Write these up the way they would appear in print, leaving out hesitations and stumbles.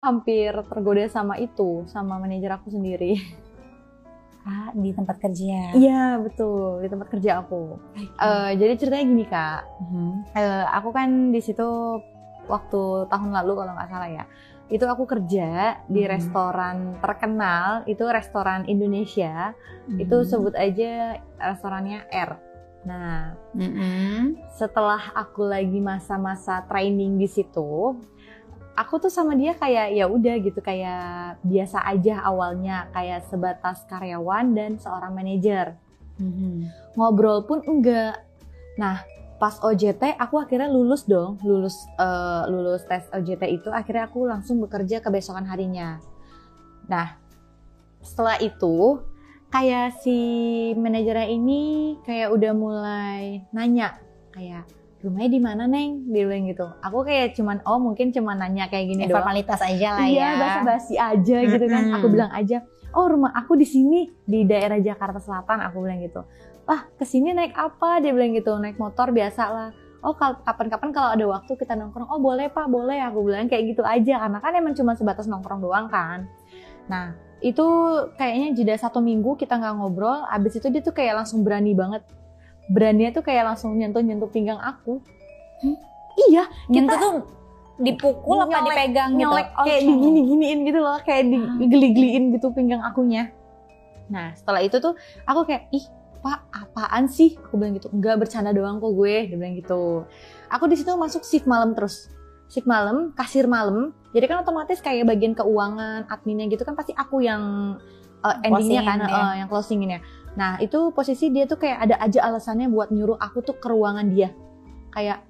hampir tergoda sama manajer aku sendiri. Di tempat kerja. Iya betul, di tempat kerja aku. Jadi ceritanya gini Kak, aku kan di situ waktu tahun lalu kalau nggak salah ya, itu aku kerja di restoran terkenal, itu restoran Indonesia, itu sebut aja restorannya R. Nah, setelah aku lagi masa-masa training di situ, aku tuh sama dia kayak ya udah gitu, kayak biasa aja awalnya, kayak sebatas karyawan dan seorang manajer. Ngobrol pun enggak. Nah, pas OJT aku akhirnya lulus tes OJT itu, akhirnya aku langsung bekerja kebesokan harinya. Nah, setelah itu kayak si manajernya ini kayak udah mulai nanya kayak, rumahnya di mana Neng? Dia bilang gitu. Aku kayak mungkin cuman nanya kayak gini doang. Formalitas aja lah ya. Iya, basa-basi aja gitu kan. Aku bilang aja, oh rumah aku di sini di daerah Jakarta Selatan, aku bilang gitu. Kesini naik apa? Dia bilang gitu, naik motor biasa lah. Oh kapan-kapan kalau ada waktu kita nongkrong. Oh boleh Pak, boleh. Aku bilang kayak gitu aja, karena kan emang cuma sebatas nongkrong doang kan. Nah itu kayaknya jeda 1 minggu kita nggak ngobrol. Abis itu dia tuh kayak langsung berani banget. Beraninya tuh kayak langsung nyentuh pinggang aku. Iya, nyentuh tuh dipukul apa dipegang gitu? Nyolek kayak digini-giniin gitu loh, kayak digeli-geliin gitu pinggang akunya. Nah setelah itu tuh aku kayak, ih Pak apaan sih? Aku bilang gitu, enggak bercanda doang kok gue, dia bilang gitu. Aku di situ masuk shift malam terus. Shift malam, kasir malam. Jadi kan otomatis kayak bagian keuangan, adminnya gitu kan pasti aku yang endingnya kan, yang closingin ya. Nah itu posisi dia tuh kayak ada aja alasannya buat nyuruh aku tuh ke ruangan dia. Kayak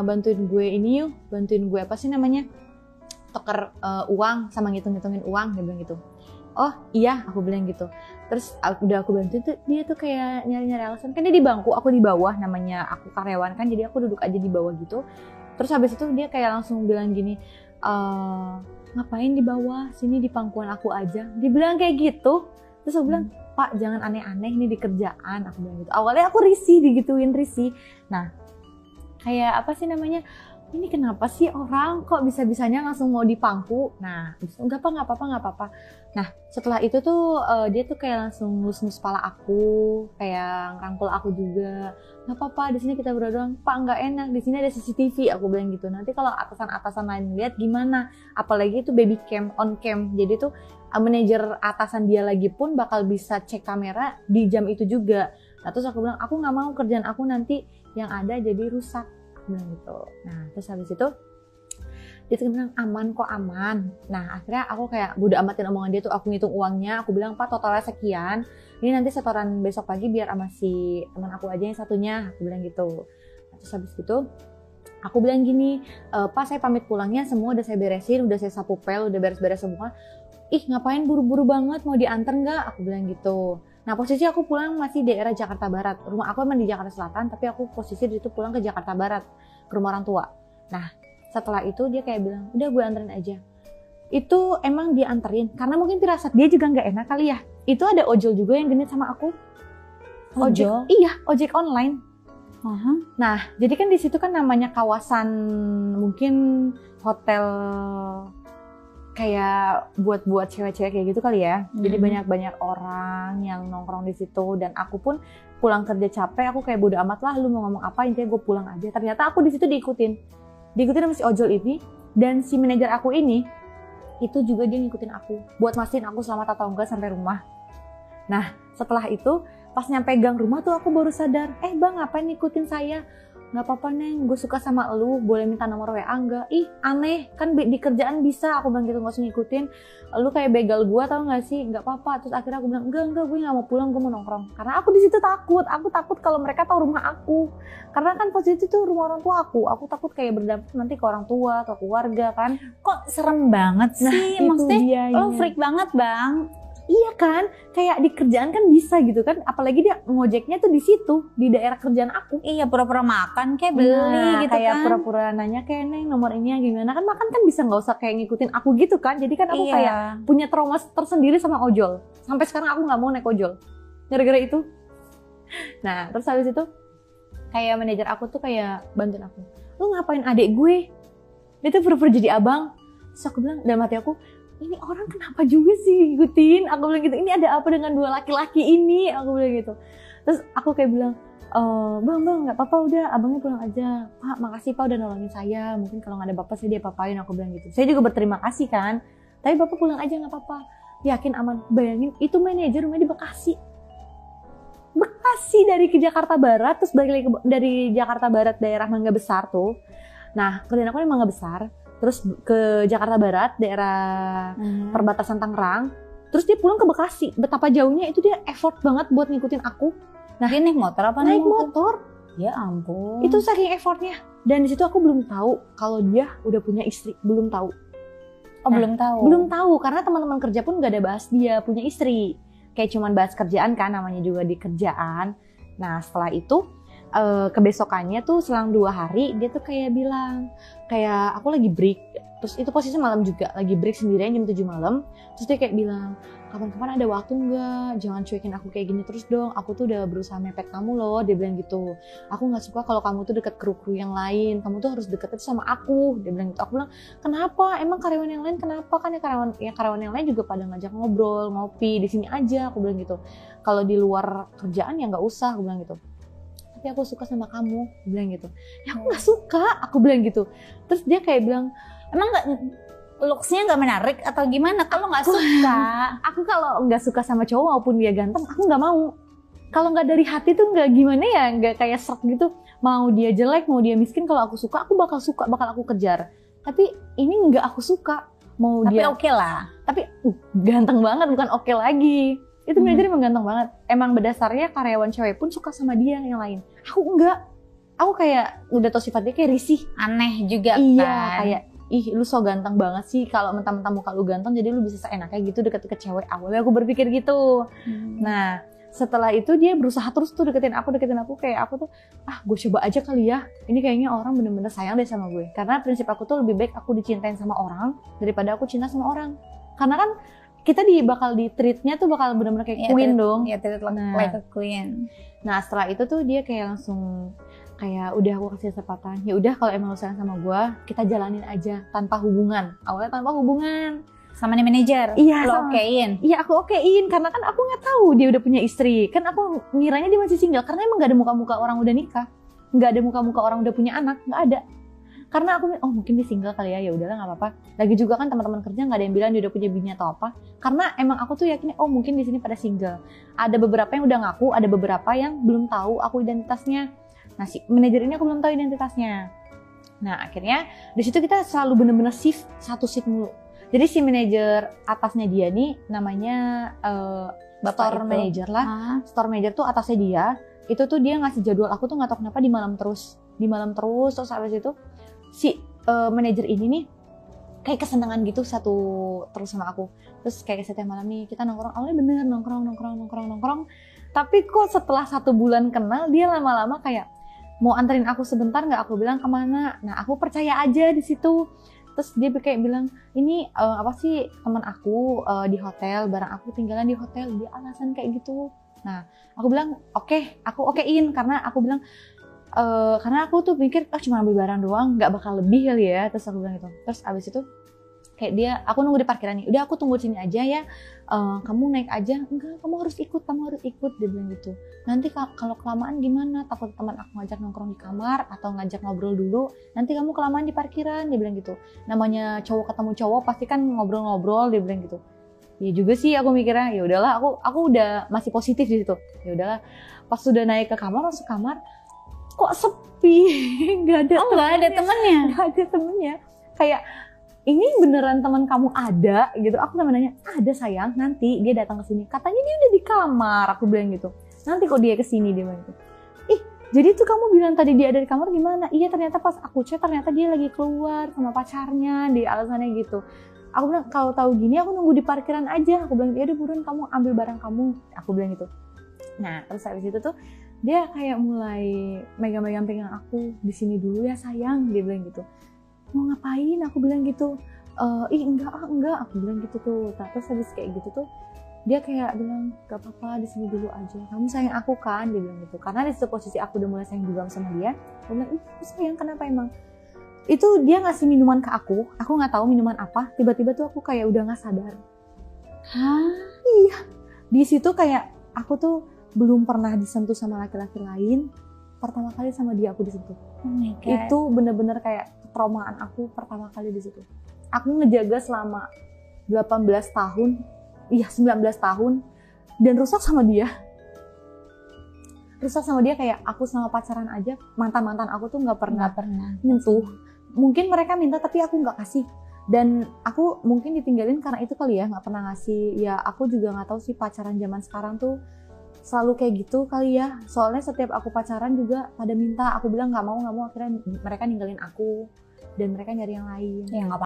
bantuin gue ini yuk, bantuin gue apa sih namanya, tuker uang sama ngitung-ngitungin uang, dia bilang gitu. Oh iya, aku bilang gitu. Terus udah aku bantuin tuh, dia tuh kayak nyari-nyari alasan. Kan dia di bangku, aku di bawah, namanya aku karyawan kan, jadi aku duduk aja di bawah gitu. Terus habis itu dia kayak langsung bilang gini, ngapain di bawah, sini di pangkuan aku aja. Dibilang kayak gitu. Terus aku bilang, Pak jangan aneh-aneh, ini di kerjaan, aku bilang gitu. Awalnya aku risih, digituin risih. Nah kayak apa sih namanya, ini kenapa sih orang kok bisa-bisanya langsung mau dipangku. Nah nggak apa-apa. Nah setelah itu tuh dia tuh kayak langsung ngelus-ngelus kepala aku, kayak ngerangkul aku juga. Nggak apa-apa, di sini kita berdua doang. Pak nggak enak, di sini ada CCTV, aku bilang gitu. Nanti kalau atasan-atasan lain lihat gimana, apalagi itu baby cam, on cam. Jadi tuh manajer atasan dia lagi pun bakal bisa cek kamera di jam itu juga. Nah terus aku bilang, aku nggak mau kerjaan aku nanti yang ada jadi rusak, aku bilang gitu. Nah terus habis itu dia tuh bilang aman kok, aman. Nah akhirnya aku kayak bodo amatin omongan dia tuh, aku ngitung uangnya, aku bilang Pak totalnya sekian, ini nanti setoran besok pagi biar sama si teman aku aja yang satunya, aku bilang gitu. Nah, terus habis itu aku bilang gini, Pak saya pamit pulangnya, semua udah saya beresin, udah saya sapu pel, udah beres-beres semua. Ih ngapain buru-buru banget, mau diantar nggak? Aku bilang gitu. Nah posisi aku pulang masih daerah Jakarta Barat. Rumah aku emang di Jakarta Selatan, tapi aku posisi di situ pulang ke Jakarta Barat, ke rumah orang tua. Nah setelah itu dia kayak bilang, udah gue anterin aja. Itu emang dia anterin, karena mungkin firasat dia juga nggak enak kali ya. Itu ada ojol juga yang genit sama aku. Ojol? Iya, ojek online. Nah jadi kan di situ kan namanya kawasan mungkin hotel kayak buat cewek-cewek kayak gitu kali ya. Jadi banyak orang yang nongkrong di situ, dan aku pun pulang kerja capek, aku kayak bodo amat lah lu mau ngomong apa, intinya gue pulang aja. Ternyata aku di situ diikutin sama si ojol ini, dan si manajer aku ini itu juga dia ngikutin aku buat mastiin aku selamat atau enggak sampai rumah. Nah setelah itu pas nyampe gang rumah tuh aku baru sadar, bang ngapain ngikutin saya? Nggak apa-apa Neng, gue suka sama lu, boleh minta nomor WA enggak? Ih aneh, kan di kerjaan bisa, aku bilang gitu, gak usah ngikutin. Lu kayak begal gue tau gak sih? Nggak apa-apa. Terus akhirnya aku bilang, enggak, gue gak mau pulang, gue mau nongkrong. Karena aku di situ takut, kalau mereka tahu rumah aku. Karena kan posisi itu rumah orang tua aku takut kayak berdampak nanti ke orang tua, ke keluarga kan. Kok serem banget sih, maksudnya lo freak banget bang. Iya kan, kayak di kerjaan kan bisa gitu kan, apalagi dia ngojeknya tuh di situ, di daerah kerjaan aku. Iya, pura-pura makan kayak beli gitu kayak kan. pura-pura nanya kayak Neng nomor ini gimana, kan makan kan bisa nggak usah kayak ngikutin aku gitu kan. Jadi kan aku kayak punya trauma tersendiri sama ojol. Sampai sekarang aku nggak mau naik ojol, gara-gara itu. Nah terus habis itu kayak manajer aku tuh kayak bantuin aku, lu ngapain adik gue? Dia tuh pura-pura jadi abang. Terus aku bilang, dalam hati aku, ini orang kenapa juga sih ngikutin? Aku bilang gitu, ini ada apa dengan dua laki-laki ini? Aku bilang gitu. Terus aku kayak bilang, bang nggak apa-apa, udah abangnya pulang aja. Pak, makasih Pak udah nolongin saya, mungkin kalau nggak ada bapak saya dia papain. Aku bilang gitu. Saya juga berterima kasih kan, tapi bapak pulang aja nggak apa-apa, yakin aman. Bayangin itu manajer rumahnya di Bekasi dari ke Jakarta Barat, terus balik lagi dari Jakarta Barat daerah Mangga Besar tuh. Nah kerjaan aku di Mangga Besar, terus ke Jakarta Barat daerah perbatasan Tangerang, terus dia pulang ke Bekasi. Betapa jauhnya itu, dia effort banget buat ngikutin aku. Nah, dia naik motor apa naik motor? Ya ampun. Itu saking effortnya. Dan di situ aku belum tahu kalau dia udah punya istri, belum tahu. Belum tahu. Belum tahu karena teman-teman kerja pun gak ada bahas dia punya istri. Kayak cuman bahas kerjaan kan, namanya juga di kerjaan. Nah setelah itu kebesokannya tuh selang 2 hari dia tuh kayak bilang, kayak aku lagi break, terus itu posisi malam juga, lagi break sendirian jam 7 malam. Terus dia kayak bilang, kapan-kapan ada waktu nggak? Jangan cuekin aku kayak gini terus dong, aku tuh udah berusaha mepet kamu loh. Dia bilang gitu, aku nggak suka kalau kamu tuh deket kru-kru yang lain, kamu tuh harus deket sama aku. Dia bilang gitu. Aku bilang, kenapa? Emang karyawan yang lain kenapa? Kan ya karyawan yang lain juga pada ngajak ngobrol, ngopi, di sini aja. Aku bilang gitu, kalau di luar kerjaan ya nggak usah. Aku bilang gitu, tapi aku suka sama kamu. Dia bilang gitu, ya aku nggak suka. Aku bilang gitu. Terus dia kayak bilang, emang nggak, looks-nya nggak menarik atau gimana? Kalau nggak suka, aku kalau nggak suka sama cowok maupun dia ganteng, aku nggak mau. Kalau nggak dari hati tuh nggak gimana ya, nggak kayak srek gitu. Mau dia jelek, mau dia miskin, kalau aku suka bakal aku kejar. Tapi ini nggak aku suka. Mau tapi dia oke lah. Tapi ganteng banget, bukan oke lagi. Itu manajer emang ganteng banget. Emang berdasarnya karyawan cewek pun suka sama dia yang lain. Aku enggak. Aku kayak udah tau sifat dia kayak risih. Aneh juga iya, kan. Kayak lu so ganteng banget sih, kalau mentang-mentang muka lu ganteng jadi lu bisa seenaknya gitu deket-deket cewek. Awalnya aku berpikir gitu. Nah setelah itu dia berusaha terus tuh deketin aku kayak aku tuh, gue coba aja kali ya, ini kayaknya orang bener-bener sayang deh sama gue. Karena prinsip aku tuh lebih baik aku dicintain sama orang daripada aku cinta sama orang. Karena kan kita bakal di treatnya tuh bakal bener-bener kayak queen dong. Iya, treat like a queen. Nah setelah itu tuh dia kayak langsung kayak udah aku kasih kesempatan, ya udah kalau emang lu sayang sama gue, kita jalanin aja tanpa hubungan. Awalnya tanpa hubungan. Sama nih manajer? Iya, lo okein? Iya aku okein, karena kan aku nggak tahu dia udah punya istri. Kan aku ngiranya dia masih single, karena emang nggak ada muka-muka orang udah nikah, nggak ada muka-muka orang udah punya anak, nggak ada. Karena aku mungkin dia single kali ya udahlah nggak apa-apa. Lagi juga kan teman-teman kerja nggak ada yang bilang dia udah punya bini atau apa. Karena emang aku tuh yakin mungkin di sini pada single. Ada beberapa yang udah ngaku, ada beberapa yang belum tahu aku identitasnya. Nah si manajer ini aku belum tahu identitasnya. Nah akhirnya di situ kita selalu bener-bener satu shift mulu. Jadi si manajer atasnya dia nih namanya store manager lah. Store manager tuh atasnya dia. Itu tuh dia ngasih jadwal aku tuh nggak tahu kenapa di malam terus. Terus habis itu si manajer ini nih kayak kesenangan gitu terus sama aku. Terus kayak setiap malam nih kita nongkrong, awalnya bener nongkrong. Tapi kok setelah 1 bulan kenal dia lama-lama kayak mau anterin aku sebentar nggak? Aku bilang kemana? Nah aku percaya aja di situ. Terus dia kayak bilang ini apa sih teman aku di hotel, barang aku tinggalan di hotel, dia alasan kayak gitu. Nah aku bilang oke, aku okein karena aku bilang karena aku tuh pikir cuma ambil barang doang, nggak bakal lebih kali ya. Terus aku bilang gitu. Terus abis itu kayak dia, aku nunggu di parkiran nih, udah aku tunggu sini aja ya, kamu naik aja. Enggak, kamu harus ikut, dia bilang gitu. Nanti kalau kelamaan gimana, takut teman aku ngajak nongkrong di kamar atau ngajak ngobrol dulu, nanti kamu kelamaan di parkiran, dia bilang gitu. Namanya cowok ketemu cowok pasti kan ngobrol-ngobrol, dia bilang gitu. Ya juga sih aku mikirnya, ya udahlah, aku udah masih positif di situ. Ya udahlah, pas sudah naik ke kamar, masuk kamar, kok sepi, nggak ada temennya. Kayak ini beneran teman kamu ada gitu. Aku sama nanya, ada sayang, nanti dia datang ke sini. Katanya dia udah di kamar, aku bilang gitu. Nanti kok dia kesini, dia bilang gitu. Jadi tuh kamu bilang tadi dia ada di kamar gimana? Iya ternyata pas aku cek ternyata dia lagi keluar sama pacarnya, di alasannya gitu. Aku bilang kalau tahu gini aku nunggu di parkiran aja. Aku bilang ya udah buruan kamu ambil barang kamu. Aku bilang gitu. Nah terus habis itu tuh dia kayak mulai megang-megang pegang aku, di sini dulu ya sayang, dia bilang gitu. Mau ngapain? Aku bilang gitu. Enggak, aku bilang gitu tuh. Terus habis kayak gitu tuh dia kayak bilang gak apa-apa di sini dulu aja. Kamu sayang aku kan? Dia bilang gitu. Karena di situ posisi aku udah mulai sayang juga sama dia. Aku bilang aku sayang, kenapa emang? Itu dia ngasih minuman ke aku nggak tahu minuman apa, tiba-tiba tuh aku kayak udah nggak sadar. Hah? Iya, di situ kayak aku tuh belum pernah disentuh sama laki-laki lain, pertama kali sama dia aku disentuh. Oh my God. Itu bener-bener kayak traumaan aku pertama kali di situ. Aku ngejaga selama 18 tahun, 19 tahun, dan rusak sama dia. Rusak sama dia kayak aku sama pacaran aja, mantan-mantan aku tuh nggak pernah nyentuh. Mungkin mereka minta tapi aku nggak kasih. Dan aku mungkin ditinggalin karena itu kali ya, nggak pernah ngasih. Ya aku juga nggak tahu sih pacaran zaman sekarang tuh selalu kayak gitu kali ya. Soalnya setiap aku pacaran juga pada minta, aku bilang nggak mau, akhirnya mereka ninggalin aku dan mereka nyari yang lain. Ya nggak